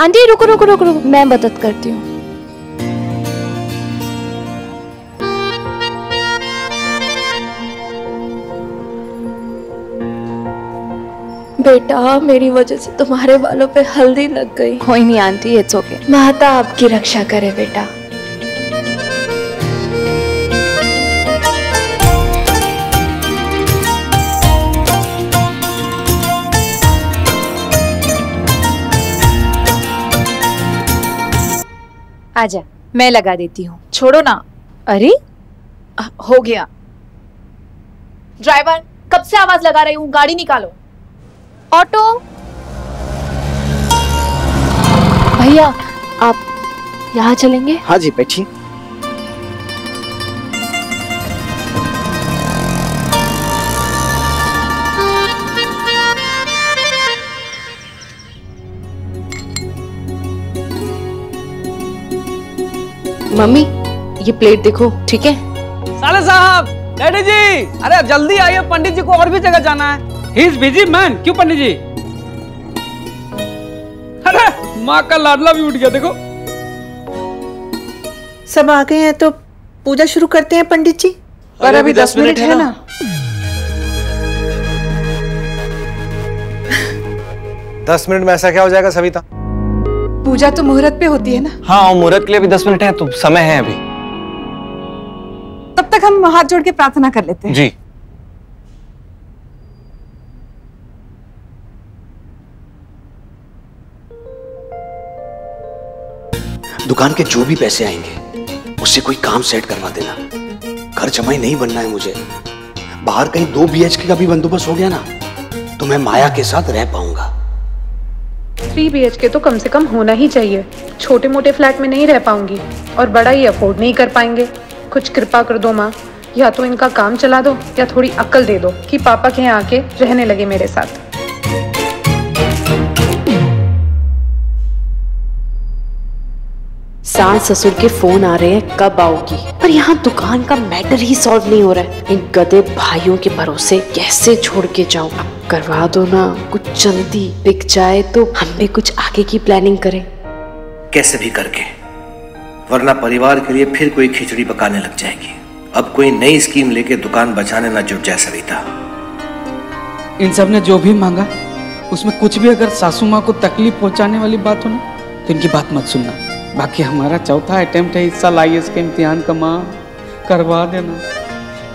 Aunty रुको रुको रुको रुको, मैं मदद करती हूँ। बेटा मेरी वजह से तुम्हारे बालों पे हल्दी लग गई। कोई नहीं आंटी, इट्स ओके। माता आपकी रक्षा करे बेटा। आजा, मैं लगा देती हूँ। छोड़ो ना। अरे हो गया। ड्राइवर, कब से आवाज लगा रही हूँ, गाड़ी निकालो। ऑटो। भैया आप यहाँ चलेंगे? हाँ जी बैठिए। मम्मी ये प्लेट देखो, ठीक है? साले साहब, डैडी जी, अरे जल्दी आइए, पंडित जी को और भी जगह जाना है। He is busy man. क्यों पंडित जी? अरे माँ का लाडला भी उठ गया, देखो। सब आ गए हैं तो पूजा शुरू करते हैं पंडित जी। पर अभी 10 मिनट है ना। दस मिनट में ऐसा क्या हो जाएगा सविता? पूजा तो मुहूर्त पे होती है ना। हाँ, और मुहूर्त के लिए भी 10 मिनट है, तो समय है अभी। तब तक हम हाथ जोड़ के प्रार्थना कर लेते हैं। जी। दुकान के जो भी पैसे आएंगे उससे कोई काम सेट करवा देना। घर जमाई नहीं बनना है मुझे। बाहर कहीं 2 BHK का भी बंदोबस्त हो गया ना तो मैं माया के साथ रह पाऊंगा। 3 BHK तो कम से कम होना ही चाहिए। छोटे मोटे फ्लैट में नहीं रह पाऊंगी और बड़ा ही अफोर्ड नहीं कर पाएंगे। कुछ कृपा कर दो माँ, या तो इनका काम चला दो या थोड़ी अक्ल दे दो कि पापा के यहाँ आके रहने लगे मेरे साथ। सास ससुर के फोन आ रहे हैं कब आओगी, पर यहाँ दुकान का मैटर ही सॉल्व नहीं हो रहा है। इन गधे भाइयों के भरोसे कैसे छोड़ के जाऊं? अब करवा दो ना, कुछ जल्दी बिक जाए तो हम भी कुछ आगे की प्लानिंग करें। कैसे भी करके, वरना परिवार के लिए फिर कोई खिचड़ी पकाने लग जाएगी। अब कोई नई स्कीम लेके दुकान बचाने ना जुट जाए सविता। इन सब ने जो भी मांगा उसमें कुछ भी अगर सासू माँ को तकलीफ पहुंचाने वाली बात हो ना तो इनकी बात मत सुनना। बाकी हमारा चौथा अटेम्प्ट है इस साल IAS के इम्तिहान का, माँ करवा देना।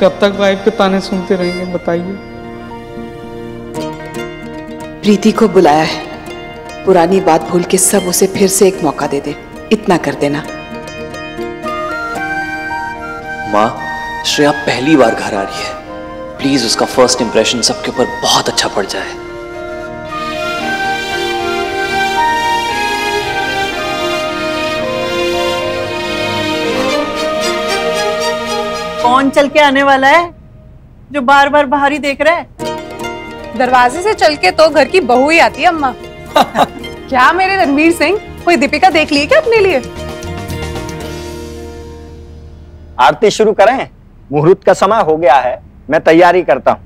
कब तक वाइफ के ताने सुनते रहेंगे बताइए। प्रीति को बुलाया है, पुरानी बात भूल के सब उसे फिर से एक मौका दे दे, इतना कर देना। माँ, श्रेया पहली बार घर आ रही है, प्लीज उसका फर्स्ट इंप्रेशन सबके ऊपर बहुत अच्छा पड़ जाए। कौन चल के आने वाला है जो बार बार बाहर ही देख रहा है? दरवाजे से चल के तो घर की बहू ही आती है अम्मा। क्या मेरे रणवीर सिंह, कोई दीपिका देख ली क्या अपने लिए? आरती शुरू करें? मुहूर्त का समय हो गया है, मैं तैयारी करता हूँ।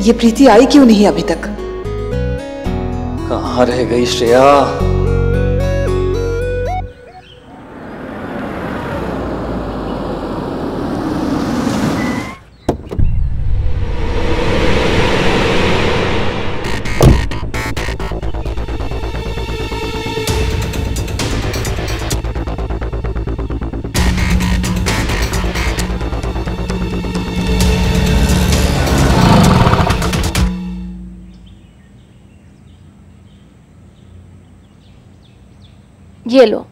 ये प्रीति आई क्यों नहीं अभी तक? कहाँ रह गई श्रेया? ये लो।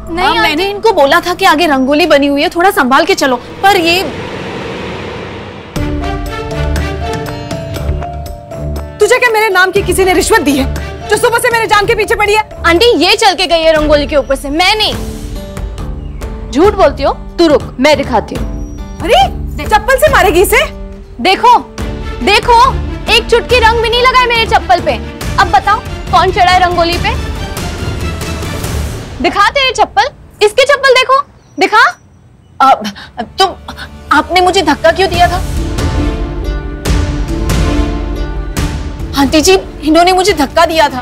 नहीं मैंने इनको बोला था कि आगे रंगोली बनी हुई है, थोड़ा संभाल के चलो, पर ये तुझे क्या मेरे नाम की किसी ने रिश्वत दी है जो सुबह से मेरे जान के पीछे पड़ी है? आंटी ये चल के गई है रंगोली के ऊपर से, मैं नहीं। झूठ बोलती हो? तू रुक, मैं दिखाती हूँ। अरे चप्पल से मारेगी इसे? देखो देखो, एक चुटकी रंग भी नहीं लगा है मेरे चप्पल पे। अब बताओ कौन चढ़ा है रंगोली पे? दिखा तेरे चप्पल, इसके चप्पल देखो, दिखा। तुम आपने मुझे धक्का क्यों दिया था? आंटी जी, इन्होंने मुझे धक्का दिया था।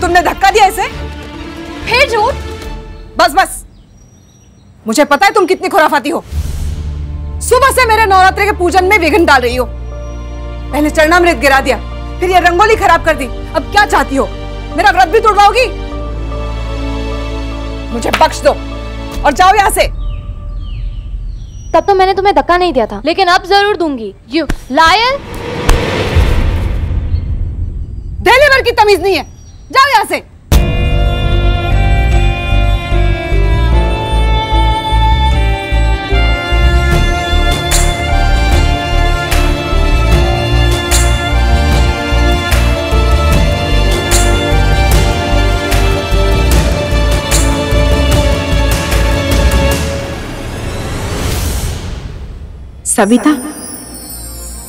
तुमने धक्का दिया इसे? फिर झूठ। बस बस, मुझे पता है तुम कितनी खुराफाती हो। सुबह से मेरे नवरात्रि के पूजन में विघ्न डाल रही हो। पहले चरणामृत गिरा दिया, फिर ये रंगोली खराब कर दी। अब क्या चाहती हो, मेरा व्रत भी तोड़वाओगी? मुझे बख्श दो और जाओ यहाँ से। तब तो मैंने तुम्हें धक्का नहीं दिया था, लेकिन अब जरूर दूंगी। You lawyer. दिल्ली भर की तमीज नहीं है, जाओ यहाँ से। सविता,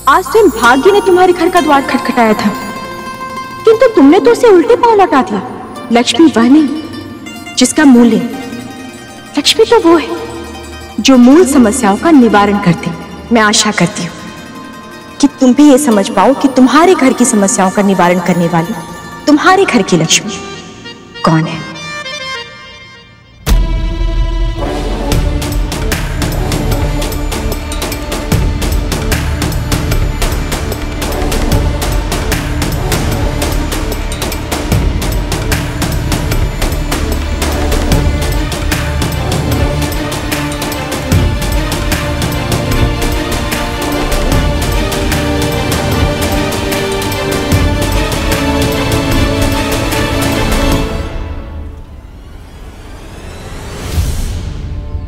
आज दिन भाग्य ने तुम्हारे घर का द्वार खटखटाया था, किंतु तुमने तो उसे उल्टे पांव लौटा दिया। लक्ष्मी वह नहीं जिसका मूल है। लक्ष्मी तो वो है जो मूल समस्याओं का निवारण करती। मैं आशा करती हूँ कि तुम भी ये समझ पाओ कि तुम्हारे घर की समस्याओं का निवारण करने वाली तुम्हारे घर की लक्ष्मी कौन है।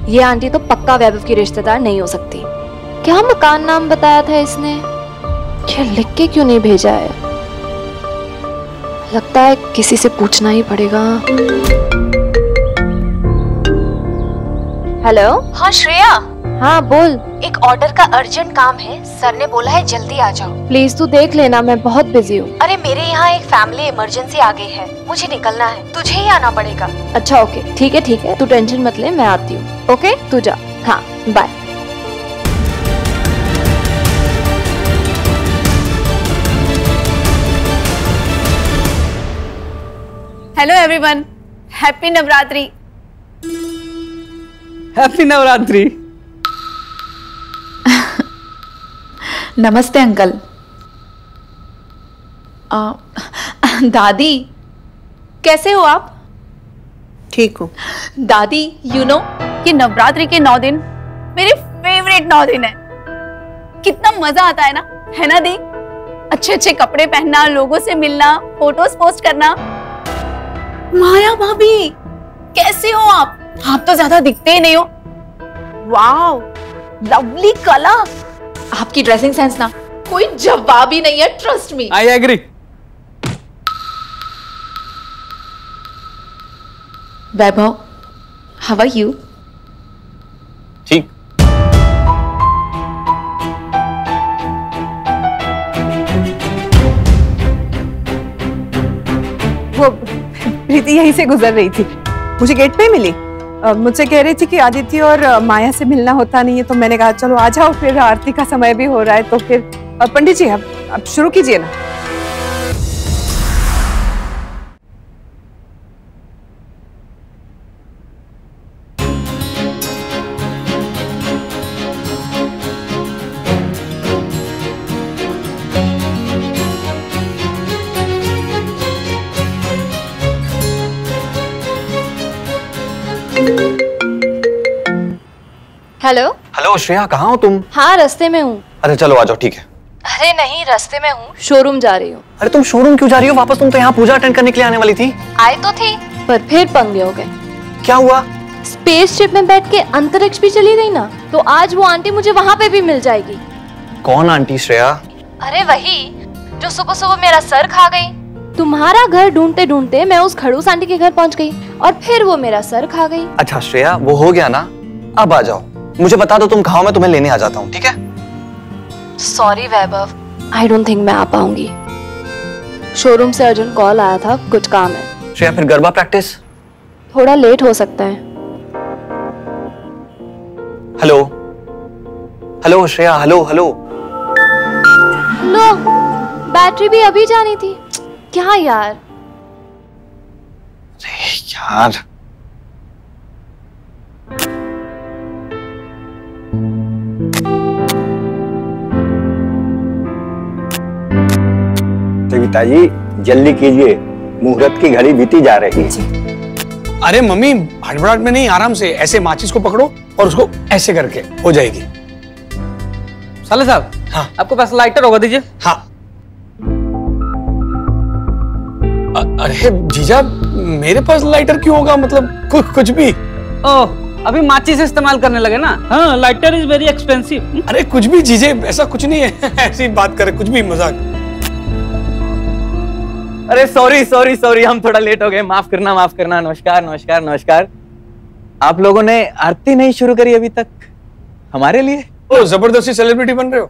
ये आंटी तो पक्का वैभव की रिश्तेदार नहीं हो सकती। क्या मकान नाम बताया था इसने? क्या लिख के क्यों नहीं भेजा है? लगता है किसी से पूछना ही पड़ेगा। हेलो। हाँ श्रेया। हाँ बोल। एक ऑर्डर का अर्जेंट काम है, सर ने बोला है जल्दी आ जाओ। प्लीज तू देख लेना, मैं बहुत बिजी हूँ। अरे मेरे यहाँ एक फैमिली इमरजेंसी आ गई है, मुझे निकलना है, तुझे ही आना पड़ेगा। अच्छा ओके, ठीक है, तू टेंशन मत ले, मैं आती हूँ। ओके तू जा। हाँ bye. Hello everyone, happy Navratri. Happy Navratri. नमस्ते अंकल। दादी कैसे हो आप? ठीक हूँ दादी। यू नो कि नवरात्रि के 9 दिन मेरे फेवरेट 9 दिन है। कितना मजा आता है ना दी? अच्छे अच्छे कपड़े पहनना, लोगों से मिलना, फोटोज पोस्ट करना। माया भाभी कैसे हो आप? आप तो ज्यादा दिखते ही नहीं हो। वाओ लवली कला। आपकी ड्रेसिंग सेंस ना कोई जवाब ही नहीं है, trust me. I agree. Vaibhav, how are you? ठीक। वो प्रीति यहीं से गुजर रही थी, मुझे गेट पे मिली। मुझसे कह रही थी कि आदित्य और माया से मिलना होता नहीं है, तो मैंने कहा चलो आ जाओ, फिर आरती का समय भी हो रहा है, तो फिर पंडित जी अब शुरू कीजिए ना। हेलो। हेलो श्रेया, कहाँ हो तुम? हाँ रास्ते में हूँ। अरे चलो आ जाओ, ठीक है। अरे नहीं, रास्ते में हूँ, शोरूम जा रही हूँ। अरे तुम शोरूम क्यों जा रही हो? वापस तुम तो यहाँ पूजा अटेंड करने के लिए आने वाली थी। आए तो थी, पर फिर पंगे हो गए। क्या हुआ? स्पेसशिप में बैठ के अंतरिक्ष भी चली गई ना, तो आज वो आंटी मुझे वहां पे भी मिल जाएगी। कौन आंटी श्रेया? अरे वही जो सुबह सुबह मेरा सर खा गई। तुम्हारा घर ढूंढते ढूंढते मैं उस खड़ूस आंटी के घर पहुंच गई और फिर वो मेरा सर खा गई। अच्छा श्रेया, वो हो गया ना, अब आ जाओ। मुझे बता दो तुम कहाँ हो, मैं तुम्हें लेने आ जाता हूँ, ठीक है? Sorry Vaibhav, I don't think मैं आ पाऊंगी। शोरूम से अर्जेंट कॉल आया था, कुछ काम है। श्रेया फिर गरबा प्रैक्टिस? थोड़ा लेट हो सकता है। Hello hello Shreya, hello hello. लो, बैटरी भी अभी जानी थी। क्या यार? यार सविता जी जल्दी कीजिए, मुहूर्त की घड़ी बीती जा रही है। अरे मम्मी, हड़बड़ाहट में नहीं, आराम से ऐसे माचिस को पकड़ो और उसको ऐसे करके हो जाएगी। साले साहब, हाँ आपको पास लाइटर होगा, दीजिए। हाँ। अरे जीजा, मेरे पास लाइटर क्यों होगा? मतलब कुछ भी। ओह, अभी माचिस इस्तेमाल करने लगे ना? हाँ, लाइटर इज वेरी एक्सपेंसिव। अरे कुछ भी जीजे, ऐसा कुछ नहीं है। ऐसी बात करे, कुछ भी, मजाक। अरे सॉरी सॉरी सॉरी, हम थोड़ा लेट हो गए, माफ करना माफ करना। नमस्कार नमस्कार नमस्कार। आप लोगों ने आरती नहीं शुरू करी अभी तक हमारे लिए? ओ, जबरदस्ती सेलिब्रिटी बन रहे हो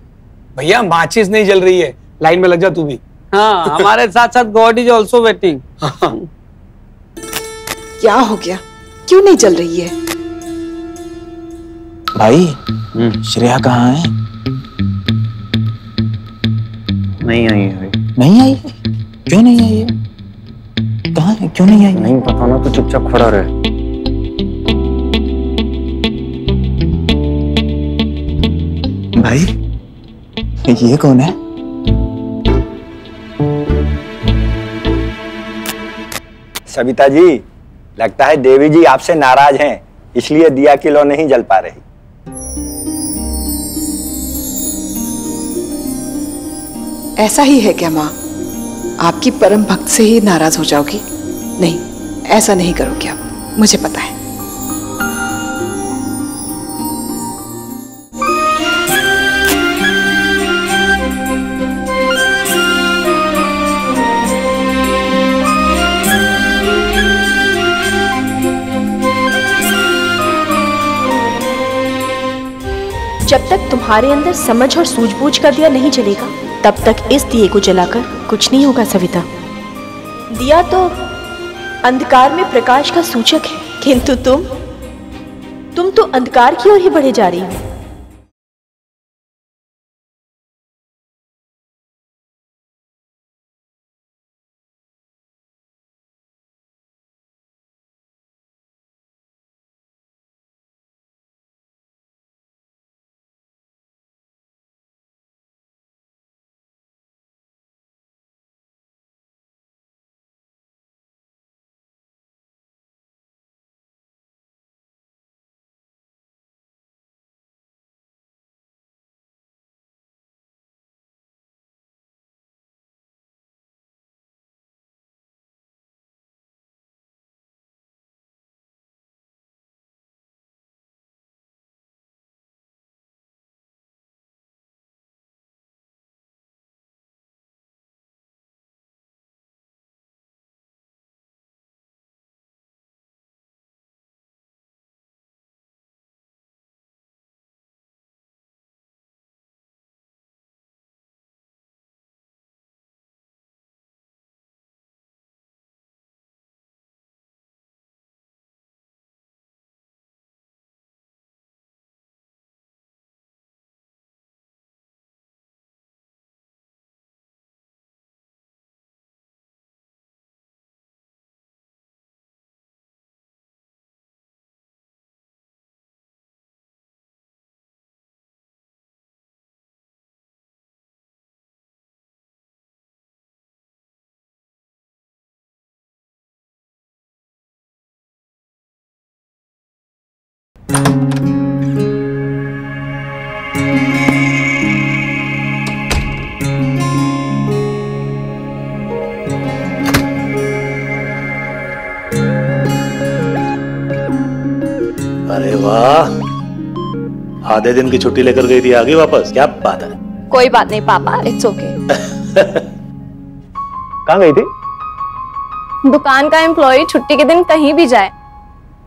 भैया। माचिस नहीं जल रही है, लाइन में लग जा तू भी। हाँ, हमारे साथ साथ गॉड इज ऑल्सो वेटिंग। क्या हो गया, क्यों नहीं जल रही है? भाई, श्रेया कहाँ है? नहीं आई है। नहीं आई? क्यों नहीं आई है? कहाँ है? क्यों नहीं आई? नहीं पता ना, तो चुपचाप खड़ा रहे। भाई, ये कौन है? सविता जी, लगता है देवी जी आपसे नाराज हैं, इसलिए दिया की लौ नहीं जल पा रही। ऐसा ही है क्या माँ? आपकी परम भक्त से ही नाराज हो जाओगी? नहीं, ऐसा नहीं करोगे आप, मुझे पता है। जब तक तुम्हारे अंदर समझ और सूझबूझ का दिया नहीं जलेगा, तब तक इस दिए को जलाकर कुछ नहीं होगा सविता। दिया तो अंधकार में प्रकाश का सूचक है, किंतु तुम तो अंधकार की ओर ही बढ़े जा रही हो। अरे वाह, आधे दिन की छुट्टी लेकर गई थी, आ गई वापस, क्या बात है? कोई बात नहीं पापा, इट्स ओके। कहाँ गई थी? दुकान का एम्प्लॉय छुट्टी के दिन कहीं भी जाए,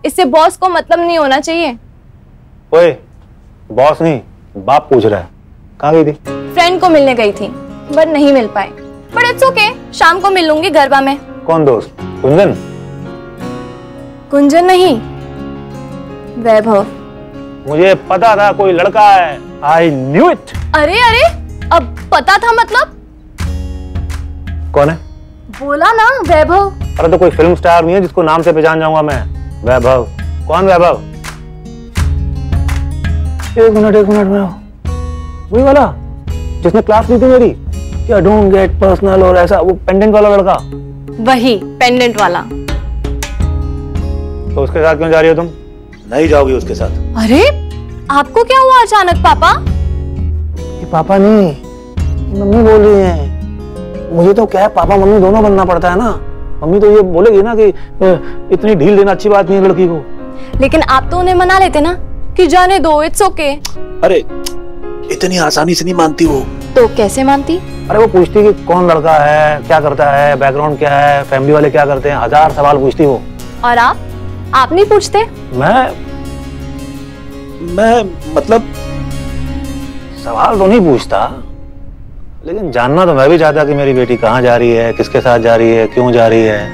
इससे बॉस को मतलब नहीं होना चाहिए। ओए, बॉस नहीं, बाप पूछ रहा है। कहाँ गई थी? फ्रेंड को मिलने गई थी, बट नहीं मिल पाए। बट इट्स ओके, शाम को मिल लूंगी गरबा में। कौन दोस्त? कुंजन? कुंजन नहीं, वैभव। मुझे पता था कोई लड़का है, आई न्यू इट। अरे अरे, अब पता था मतलब? कौन है? बोला ना, वैभव। अरे तो कोई फिल्म स्टार नहीं है जिसको नाम से पहचान जाऊंगा मैं। वैभव? कौन वैभव? एक मिनट वही वाला जिसने क्लास ली थी मेरी, क्या डोंट गेट पर्सनल और ऐसा, वो पेंडेंट वाला लड़का? वही पेंडेंट वाला। तो उसके साथ क्यों जा रही हो तुम? नहीं जाओगी उसके साथ? अरे आपको क्या हुआ अचानक पापा? ये पापा नहीं, मम्मी बोल रही है। मुझे तो क्या है, पापा मम्मी दोनों बनना पड़ता है ना। मम्मी तो ये बोलेगी ना कि इतनी ढील देना अच्छी बात नहीं है लड़की को। लेकिन आप तो उन्हें मना लेते ना कि जाने दो, इट्स ओके। अरे इतनी आसानी से नहीं मानती वो। तो कैसे मानती? अरे वो पूछती कि कौन लड़का है, क्या करता है, बैकग्राउंड क्या है, फैमिली वाले क्या करते हैं, 1000 सवाल पूछती वो। और आप नहीं पूछते? मैं मतलब सवाल तो नहीं पूछता, लेकिन जानना तो मैं भी चाहता कि मेरी बेटी कहाँ जा रही है, किसके साथ जा रही है, क्यों जा रही है।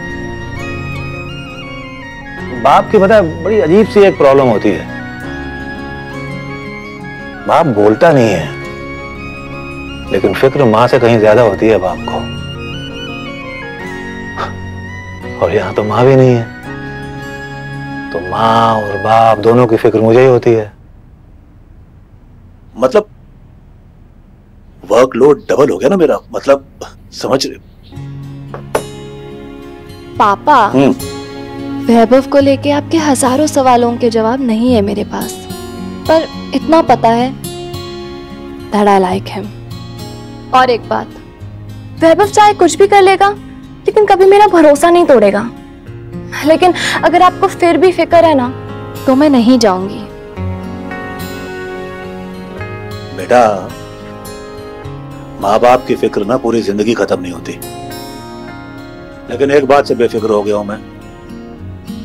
बाप की पता है बड़ी अजीब सी एक प्रॉब्लम होती है, बाप बोलता नहीं है, लेकिन फिक्र माँ से कहीं ज्यादा होती है बाप को। और यहाँ तो माँ भी नहीं है, तो माँ और बाप दोनों की फिक्र मुझे ही होती है। मतलब वर्कलोड डबल हो गया ना मेरा, मतलब समझ रहे? पापा, वैभव को लेके आपके हजारों सवालों के जवाब नहीं है मेरे पास, पर इतना पता है that I like him। और एक बात, वैभव चाहे कुछ भी कर लेगा, लेकिन कभी मेरा भरोसा नहीं तोड़ेगा। लेकिन अगर आपको फिर भी फिक्र है ना, तो मैं नहीं जाऊंगी। बेटा, माँ बाप की फिक्र ना पूरी जिंदगी खत्म नहीं होती, लेकिन एक बात से बेफिक्र हो गया हूं मैं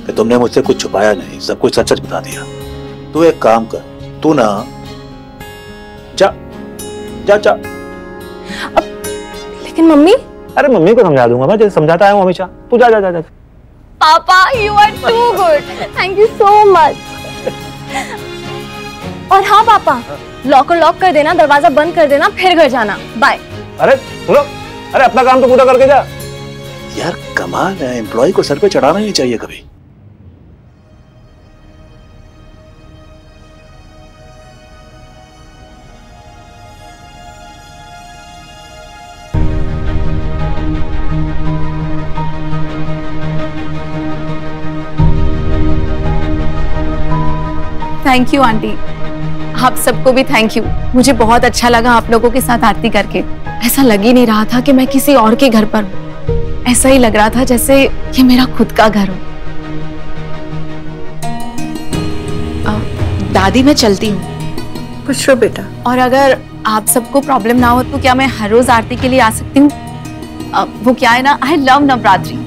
कि तुमने मुझसे कुछ छुपाया नहीं, सब कुछ सच सच बता दिया। तू एक काम कर, तू ना जा जा जा। लेकिन मम्मी? अरे मम्मी को समझा दूंगा मैं, जैसे समझाता है हमेशा। तू जा जा जा जा। पापा, you are too good, thank you so much। और हाँ पापा, लॉकर लॉक कर देना, दरवाजा बंद कर देना, फिर घर जाना। बाय। अरे सुनो, अरे अपना काम तो पूरा करके जा। यार कमाल है, एम्प्लॉय को सर पे चढ़ाना नहीं चाहिए कभी। थैंक यू आंटी, आप सबको भी थैंक यू। मुझे बहुत अच्छा लगा आप लोगों के साथ आरती करके। ऐसा लग ही नहीं रहा था कि मैं किसी और के घर पर हूँ, ऐसा ही लग रहा था जैसे ये मेरा खुद का घर हो। दादी मैं चलती हूँ। खुश रहो बेटा। और अगर आप सबको प्रॉब्लम ना हो तो क्या मैं हर रोज आरती के लिए आ सकती हूँ? वो क्या है ना, आई लव नवरात्रि।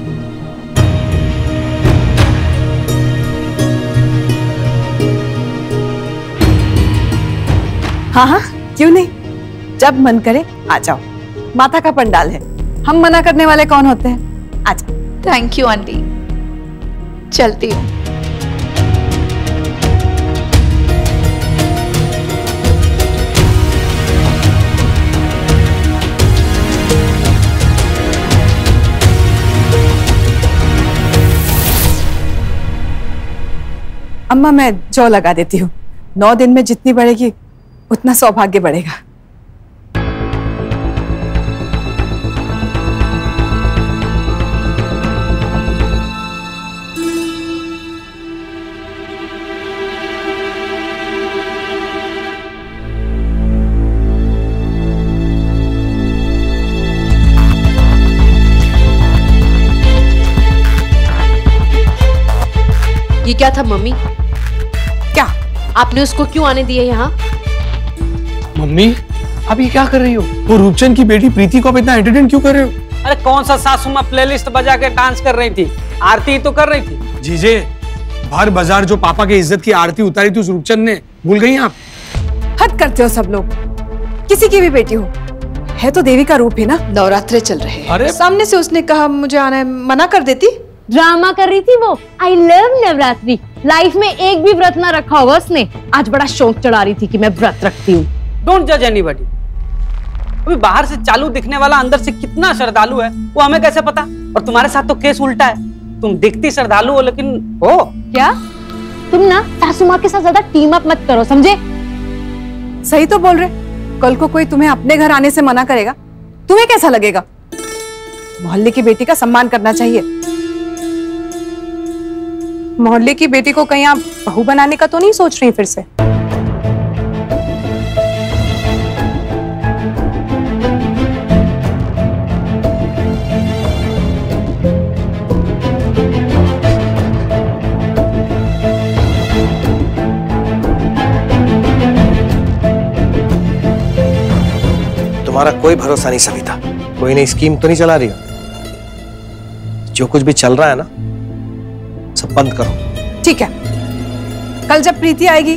हाँ हाँ, क्यों नहीं, जब मन करे आ जाओ। माता का पंडाल है, हम मना करने वाले कौन होते हैं। आ जाओ। थैंक यू आंटी, चलती हूँ। अम्मा मैं जौ लगा देती हूँ, 9 दिन में जितनी बढ़ेगी उतना सौभाग्य बढ़ेगा। ये क्या था मम्मी? क्या? आपने उसको क्यों आने दिया यहाँ? मम्मी आप ये क्या कर रही हो? वो रूपचंद की बेटी प्रीति को आप इतना एंटरटेन क्यों कर रहे हो? अरे कौन सा सासू माँ प्लेलिस्ट बजा के डांस कर रही थी? आरती तो कर रही थी। जीजे बाहर बाजार जो पापा के इज्जत की आरती उतारी थी उस रूपचंद ने, भूल गई आप? हद करते हो सब लोग, किसी की भी बेटी हो, है तो देवी का रूप है ना। नवरात्रे चल रहे हैं। अरे सामने से उसने कहा मुझे आना है, मना कर देती। ड्रामा कर रही थी वो। I love Navratri. लाइफ में एक भी व्रत ना रखा होगा उसने, आज बड़ा शौक चढ़ा रही थी कि मैं व्रत रखती हूँ। डोंट जज एनीबॉडी। अभी बाहर से चालू दिखने वाला अंदर से कितना श्रद्धालु है वो हमें कैसे पता? और तुम्हारे साथ तो केस उल्टा है, तुम दिखती श्रद्धालु हो लेकिन हो क्या? तुम ना सासू माँ के साथ ज्यादा टीम अप मत करो, समझे? सही तो बोल रहे, कल को कोई तुम्हें अपने घर आने से मना करेगा, तुम्हें कैसा लगेगा? मोहल्ले की बेटी का सम्मान करना चाहिए। मोहल्ले की बेटी को कहीं आप बहू बनाने का तो नहीं सोच रही फिर से? तुम्हारा कोई भरोसा नहीं सविता, कोई नई स्कीम तो नहीं चला रही हो? जो कुछ भी चल रहा है ना सब बंद करो। ठीक है, कल जब प्रीति आएगी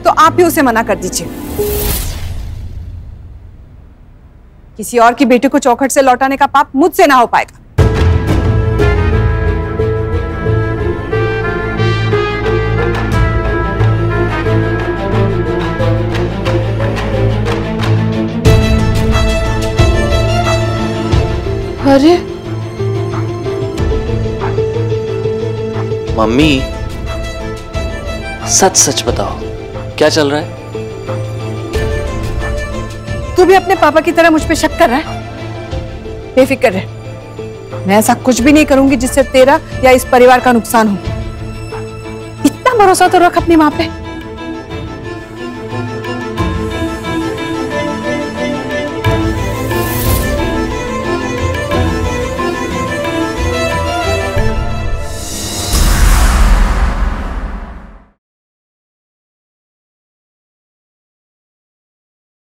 तो आप ही उसे मना कर दीजिए। किसी और की बेटी को चौखट से लौटाने का पाप मुझसे ना हो पाएगा। अरे मम्मी सच सच बताओ क्या चल रहा है? तू भी अपने पापा की तरह मुझ पे शक कर रहा है? बेफिक्र रह, मैं ऐसा कुछ भी नहीं करूंगी जिससे तेरा या इस परिवार का नुकसान हो। इतना भरोसा तो रख अपनी माँ पे।